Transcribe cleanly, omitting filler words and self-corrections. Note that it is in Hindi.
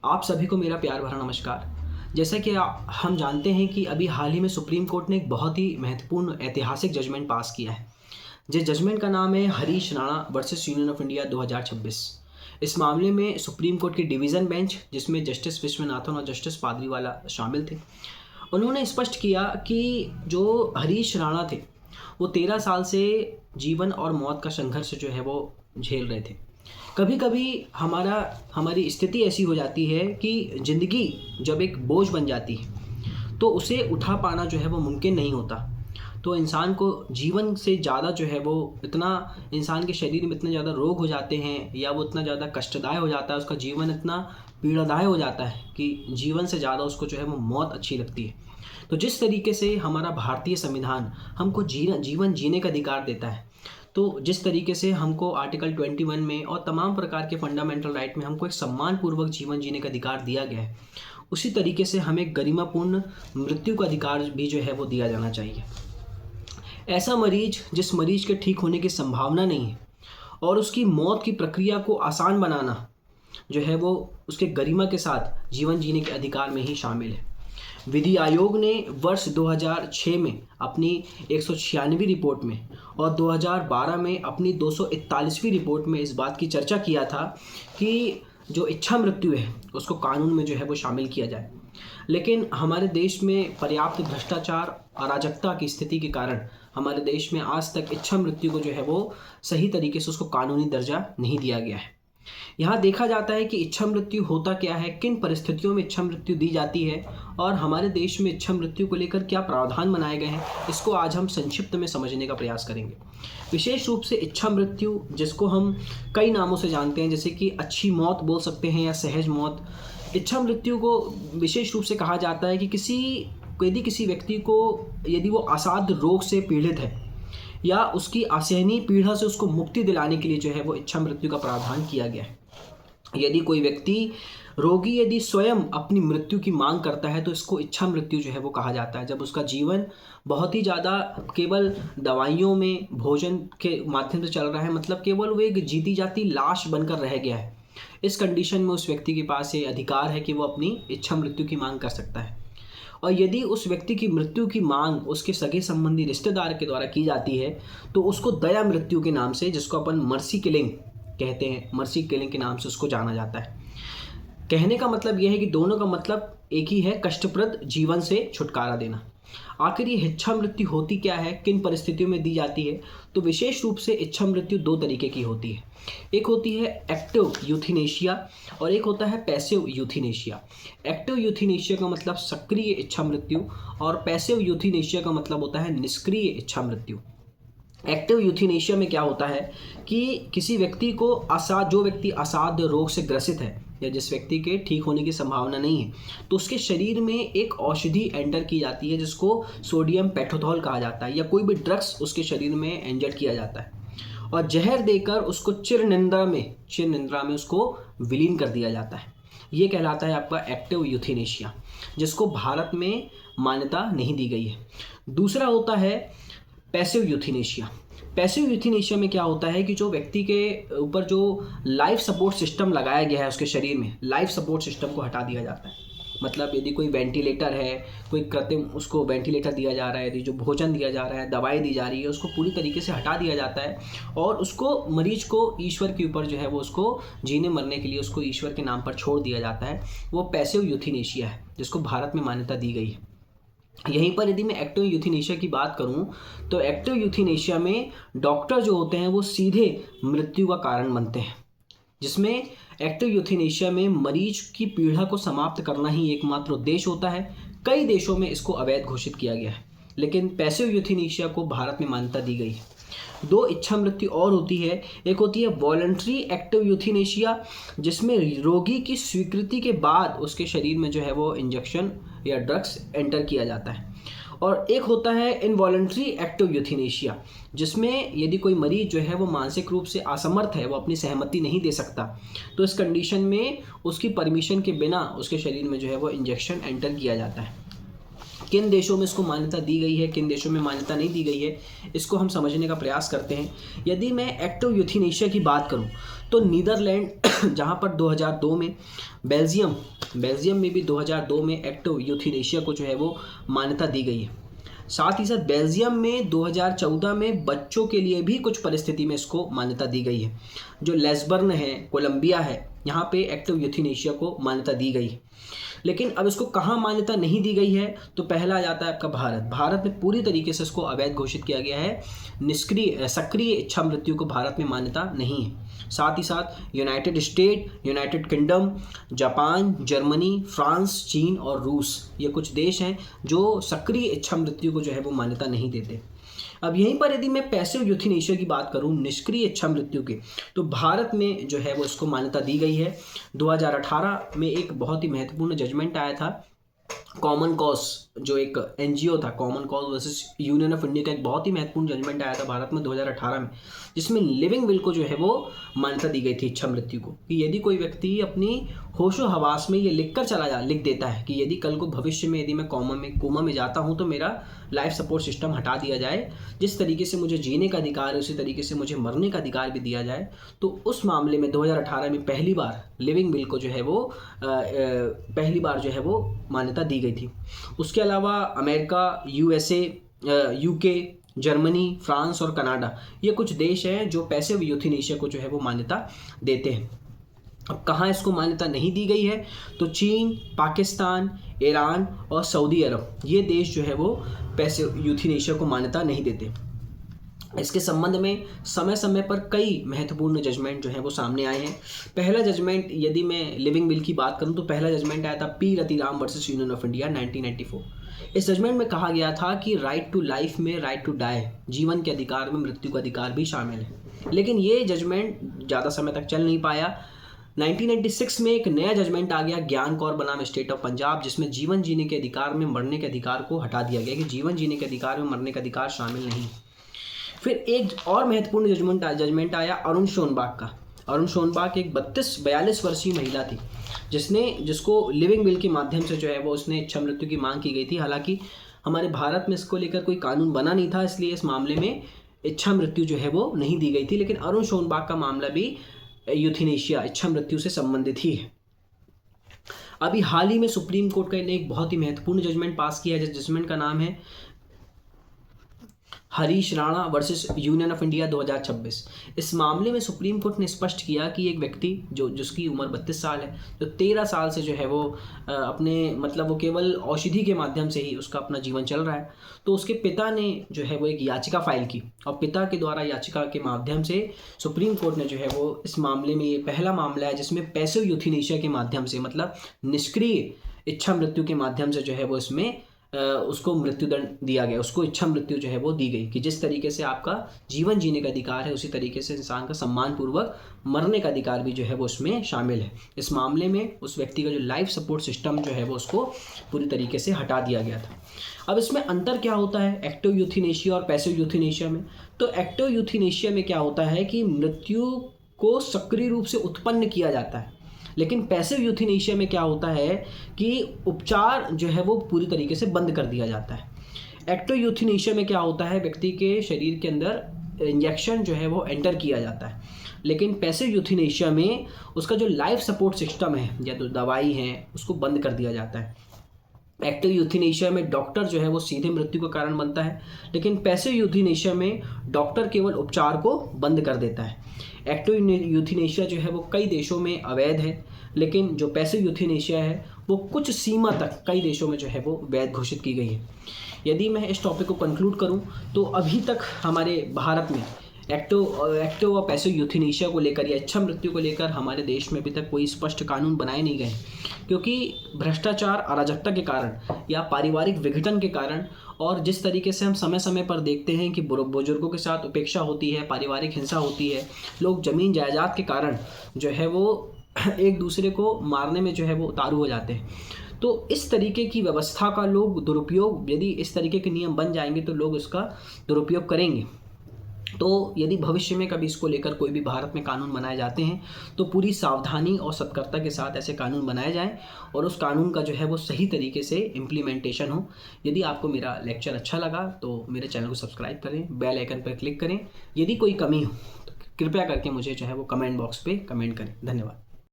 आप सभी को मेरा प्यार भरा नमस्कार। जैसा कि हम जानते हैं कि अभी हाल ही में सुप्रीम कोर्ट ने एक बहुत ही महत्वपूर्ण ऐतिहासिक जजमेंट पास किया है। जिस जजमेंट का नाम है Harish Rana versus union of India 2026। इस मामले में सुप्रीम कोर्ट की डिवीज़न बेंच, जिसमें जस्टिस विश्वनाथन और जस्टिस पादरीवाला शामिल थे, उन्होंने स्पष्ट किया कि जो हरीश राणा थे वो 13 साल से जीवन और मौत का संघर्ष जो है वो झेल रहे थे। कभी कभी हमारी स्थिति ऐसी हो जाती है कि ज़िंदगी जब एक बोझ बन जाती है तो उसे उठा पाना जो है वो मुमकिन नहीं होता। तो इंसान को जीवन से ज़्यादा जो है वो इतना, इंसान के शरीर में इतने ज़्यादा रोग हो जाते हैं या वो इतना ज़्यादा कष्टदायक हो जाता है, उसका जीवन इतना पीड़ादायक हो जाता है कि जीवन से ज़्यादा उसको जो है वो मौत अच्छी लगती है। तो जिस तरीके से हमारा भारतीय संविधान हमको जीवन जीने का अधिकार देता है, तो जिस तरीके से हमको आर्टिकल 21 में और तमाम प्रकार के फंडामेंटल राइट में हमको एक सम्मानपूर्वक जीवन जीने का अधिकार दिया गया है, उसी तरीके से हमें गरिमापूर्ण मृत्यु का अधिकार भी जो है वो दिया जाना चाहिए। ऐसा मरीज जिस मरीज के ठीक होने की संभावना नहीं है और उसकी मौत की प्रक्रिया को आसान बनाना जो है वो उसके गरिमा के साथ जीवन जीने के अधिकार में ही शामिल है। विधि आयोग ने वर्ष 2006 में अपनी 196वीं रिपोर्ट में और 2012 में अपनी 241वीं रिपोर्ट में इस बात की चर्चा किया था कि जो इच्छा मृत्यु है उसको कानून में जो है वो शामिल किया जाए। लेकिन हमारे देश में पर्याप्त भ्रष्टाचार, अराजकता की स्थिति के कारण हमारे देश में आज तक इच्छा मृत्यु को जो है वो सही तरीके से उसको कानूनी दर्जा नहीं दिया गया है। यहाँ देखा जाता है कि इच्छा मृत्यु होता क्या है, किन परिस्थितियों में इच्छा मृत्यु दी जाती है और हमारे देश में इच्छा मृत्यु को लेकर क्या प्रावधान बनाए गए हैं, इसको आज हम संक्षिप्त में समझने का प्रयास करेंगे। विशेष रूप से इच्छा मृत्यु, जिसको हम कई नामों से जानते हैं, जैसे कि अच्छी मौत बोल सकते हैं या सहज मौत। इच्छा मृत्यु को विशेष रूप से कहा जाता है कि किसी व्यक्ति को यदि वो असाध्य रोग से पीड़ित है या उसकी असहनीय पीड़ा से उसको मुक्ति दिलाने के लिए जो है वो इच्छा मृत्यु का प्रावधान किया गया है। यदि कोई व्यक्ति रोगी यदि स्वयं अपनी मृत्यु की मांग करता है तो इसको इच्छा मृत्यु जो है वो कहा जाता है। जब उसका जीवन बहुत ही ज़्यादा केवल दवाइयों में, भोजन के माध्यम से चल रहा है, मतलब केवल वो एक जीती जाती लाश बनकर रह गया है, इस कंडीशन में उस व्यक्ति के पास ये अधिकार है कि वो अपनी इच्छा मृत्यु की मांग कर सकता है। और यदि उस व्यक्ति की मृत्यु की मांग उसके सगे संबंधी रिश्तेदार के द्वारा की जाती है तो उसको दया मृत्यु के नाम से, जिसको अपन मर्सी किलिंग कहते हैं, मर्सी किलिंग के नाम से उसको जाना जाता है। कहने का मतलब यह है कि दोनों का मतलब एक ही है, कष्टप्रद जीवन से छुटकारा देना। आखिर ये इच्छा मृत्यु होती क्या है, किन परिस्थितियों में दी जाती है? तो विशेष रूप से इच्छा मृत्यु दो तरीके की होती है। एक होती है एक्टिव यूथेनेशिया और एक होता है पैसिव यूथेनेशिया। एक्टिव यूथेनेशिया का मतलब सक्रिय इच्छा मृत्यु और पैसिव यूथेनेशिया का मतलब होता है निष्क्रिय इच्छा मृत्यु। एक्टिव यूथेनेशिया में क्या होता है कि किसी व्यक्ति को जो व्यक्ति असाध्य रोग से ग्रसित है या जिस व्यक्ति के ठीक होने की संभावना नहीं है, तो उसके शरीर में एक औषधि एंटर की जाती है जिसको सोडियम पेट्रोथॉल कहा जाता है, या कोई भी ड्रग्स उसके शरीर में इंजेक्ट किया जाता है और जहर देकर उसको चिर निंद्रा में उसको विलीन कर दिया जाता है। ये कहलाता है आपका एक्टिव यूथेनेशिया, जिसको भारत में मान्यता नहीं दी गई है। दूसरा होता है पैसिव यूथेनेशिया। पैसिव यूथेनेशिया में क्या होता है कि जो व्यक्ति के ऊपर जो लाइफ सपोर्ट सिस्टम लगाया गया है उसके शरीर में, लाइफ सपोर्ट सिस्टम को हटा दिया जाता है। मतलब यदि कोई वेंटिलेटर है, कोई कृत्रिम उसको वेंटिलेटर दिया जा रहा है, यदि जो भोजन दिया जा रहा है, दवाई दी जा रही है, उसको पूरी तरीके से हटा दिया जाता है और उसको, मरीज को ईश्वर के ऊपर जो है वो उसको जीने मरने के लिए उसको ईश्वर के नाम पर छोड़ दिया जाता है। वो पैसिव यूथेनेशिया है जिसको भारत में मान्यता दी गई है। यहीं पर यदि मैं एक्टिव यूथेनेशिया की बात करूं तो एक्टिव यूथेनेशिया में डॉक्टर जो होते हैं वो सीधे मृत्यु का कारण बनते हैं, जिसमें एक्टिव यूथेनेशिया में मरीज की पीड़ा को समाप्त करना ही एकमात्र उद्देश्य होता है। कई देशों में इसको अवैध घोषित किया गया है, लेकिन पैसिव यूथेनेशिया को भारत में मान्यता दी गई है। दो इच्छा मृत्यु और होती है। एक होती है वॉलंटरी एक्टिव यूथेनेशिया, जिसमें रोगी की स्वीकृति के बाद उसके शरीर में जो है वो इंजेक्शन या ड्रग्स एंटर किया जाता है। और एक होता है इनवॉलंटरी एक्टिव यूथेनेशिया, जिसमें यदि कोई मरीज जो है वो मानसिक रूप से असमर्थ है, वो अपनी सहमति नहीं दे सकता, तो इस कंडीशन में उसकी परमिशन के बिना उसके शरीर में जो है वो इंजेक्शन एंटर किया जाता है। किन देशों में इसको मान्यता दी गई है, किन देशों में मान्यता नहीं दी गई है, इसको हम समझने का प्रयास करते हैं। यदि मैं एक्ट ऑफ यूथेनेशिया की बात करूं तो नीदरलैंड जहां पर 2002 में, बेल्जियम में भी 2002 में एक्ट ऑफ यूथेनेशिया को जो है वो मान्यता दी गई है। साथ ही साथ बेल्जियम में 2014 में बच्चों के लिए भी कुछ परिस्थिति में इसको मान्यता दी गई है। जो लेस्बर्न है, कोलंबिया है, यहाँ पे एक्ट ऑफ यूथेनेशिया को मान्यता दी गई है। लेकिन अब इसको कहाँ मान्यता नहीं दी गई है, तो पहला आ जाता है आपका भारत में पूरी तरीके से इसको अवैध घोषित किया गया है। सक्रिय इच्छा मृत्यु को भारत में मान्यता नहीं है। साथ ही साथ United state, United kingdom, Japan, Germany, France, चीन और रूस, ये कुछ देश हैं जो सक्रिय इच्छा मृत्यु को जो है वो मान्यता नहीं देते। अब यहीं पर यदि मैं पैसिव यूथेनेशिया की बात करूं, निष्क्रिय इच्छा मृत्यु के, तो भारत में जो है वो इसको मान्यता दी गई है। 2018 में एक बहुत ही महत्वपूर्ण जजमेंट आया था, कॉमन कॉज जो एक एनजीओ था, common cause versus union of India का एक बहुत ही महत्वपूर्ण जजमेंट आया था भारत में 2018 में, जिसमें लिविंग विल को जो है वो मान्यता दी गई थी इच्छा मृत्यु को, कि यदि कोई व्यक्ति अपनी होशो हवास में ये लिख देता है कि यदि कल को भविष्य में यदि मैं कोमा में जाता हूँ तो मेरा लाइफ सपोर्ट सिस्टम हटा दिया जाए, जिस तरीके से मुझे जीने का अधिकार है उसी तरीके से मुझे मरने का अधिकार भी दिया जाए, तो उस मामले में 2018 में पहली बार लिविंग विल को जो है वो पहली बार जो है वो मान्यता दी गई थी। उसके अलावा America, USA, UK, Germany, France और कनाडा, ये कुछ देश हैं जो पैसिव यूथेनेशिया को जो है वो मान्यता देते हैं। अब कहाँ इसको मान्यता नहीं दी गई है, तो चीन, पाकिस्तान, ईरान और सऊदी अरब, ये देश जो है वो पैसिव यूथेनेशिया को मान्यता नहीं देते। इसके संबंध में समय समय पर कई महत्वपूर्ण जजमेंट जो है वो सामने आए हैं। पहला जजमेंट, यदि मैं लिविंग विल की बात करूं तो पहला जजमेंट आया था P Ratiram versus union of India 1994। इस जजमेंट में कहा गया था कि राइट टू लाइफ में राइट टू डाई, जीवन के अधिकार में मृत्यु का अधिकार भी शामिल है। लेकिन ये जजमेंट ज़्यादा समय तक चल नहीं पाया। 1996 में एक नया जजमेंट आ गया, ज्ञान कौर बनाम स्टेट ऑफ पंजाब, जिसमें जीवन जीने के अधिकार में मरने के अधिकार को हटा दिया गया कि जीवन जीने के अधिकार में मरने का अधिकार शामिल नहीं। फिर एक और महत्वपूर्ण जजमेंट आया अरुण शोनबाग का। अरुण शोनबाग एक 42 वर्षीय महिला थी जिसको लिविंग विल के माध्यम से जो है वो उसने इच्छा मृत्यु की मांग की गई थी। हालांकि हमारे भारत में इसको लेकर कोई कानून बना नहीं था, इसलिए इस मामले में इच्छा मृत्यु जो है वो नहीं दी गई थी। लेकिन अरुण शोनबाग का मामला भी यूथेनेशिया, इच्छा मृत्यु से संबंधित ही है। अभी हाल ही में सुप्रीम कोर्ट ने एक बहुत ही महत्वपूर्ण जजमेंट पास किया है, जिस जजमेंट का नाम है Harish Rana versus union of India 2026। इस मामले में सुप्रीम कोर्ट ने स्पष्ट किया कि एक व्यक्ति जिसकी उम्र 32 साल है, जो 13 साल से जो है वो वो केवल औषधि के माध्यम से ही उसका अपना जीवन चल रहा है, तो उसके पिता ने जो है वो एक याचिका फाइल की और पिता के द्वारा याचिका के माध्यम से सुप्रीम कोर्ट ने जो है वो इस मामले में, ये पहला मामला है जिसमें पैसिव यूथेनेशिया के माध्यम से, मतलब निष्क्रिय इच्छा मृत्यु के माध्यम से जो है वो इसमें उसको मृत्युदंड दिया गया, उसको इच्छा मृत्यु जो है वो दी गई कि जिस तरीके से आपका जीवन जीने का अधिकार है उसी तरीके से इंसान का सम्मानपूर्वक मरने का अधिकार भी जो है वो उसमें शामिल है। इस मामले में उस व्यक्ति का जो लाइफ सपोर्ट सिस्टम जो है वो उसको पूरी तरीके से हटा दिया गया था। अब इसमें अंतर क्या होता है एक्टिव यूथेनेशिया और पैसिव यूथेनेशिया में? तो एक्टिव यूथेनेशिया में क्या होता है कि मृत्यु को सक्रिय रूप से उत्पन्न किया जाता है, लेकिन पैसिव यूथेनेशिया में क्या होता है कि उपचार जो है वो पूरी तरीके से बंद कर दिया जाता है। एक्टिव यूथेनेशिया में क्या होता है, व्यक्ति के शरीर के अंदर इंजेक्शन जो है वो एंटर किया जाता है, लेकिन पैसिव यूथेनेशिया में उसका जो लाइफ सपोर्ट सिस्टम है या तो दवाई है उसको बंद कर दिया जाता है। एक्टिव यूथेनेशिया में डॉक्टर जो है वो सीधे मृत्यु का कारण बनता है, लेकिन पैसिव यूथेनेशिया में डॉक्टर केवल उपचार को बंद कर देता है। एक्टिव यूथेनेशिया जो है वो कई देशों में अवैध है, लेकिन जो पैसिव यूथेनेशिया है वो कुछ सीमा तक कई देशों में जो है वो वैध घोषित की गई है। यदि मैं इस टॉपिक को कंक्लूड करूं तो अभी तक हमारे भारत में एक्टिव और पैसिव यूथेनेशिया को लेकर या इच्छा मृत्यु को लेकर हमारे देश में अभी तक कोई स्पष्ट कानून बनाए नहीं गए, क्योंकि भ्रष्टाचार, अराजकता के कारण या पारिवारिक विघटन के कारण, और जिस तरीके से हम समय समय पर देखते हैं कि बुजुर्गों के साथ उपेक्षा होती है, पारिवारिक हिंसा होती है, लोग जमीन जायदाद के कारण जो है वो एक दूसरे को मारने में जो है वो उतारू हो जाते हैं। तो इस तरीके की व्यवस्था का लोग दुरुपयोग, यदि इस तरीके के नियम बन जाएंगे तो लोग इसका दुरुपयोग करेंगे। तो यदि भविष्य में कभी इसको लेकर कोई भी भारत में कानून बनाए जाते हैं तो पूरी सावधानी और सतर्कता के साथ ऐसे कानून बनाए जाएं और उस कानून का जो है वो सही तरीके से इम्प्लीमेंटेशन हो। यदि आपको मेरा लेक्चर अच्छा लगा तो मेरे चैनल को सब्सक्राइब करें, बेल आइकन पर क्लिक करें। यदि कोई कमी हो तो कृपया करके मुझे जो है वो कमेंट बॉक्स पे कमेंट करें। धन्यवाद।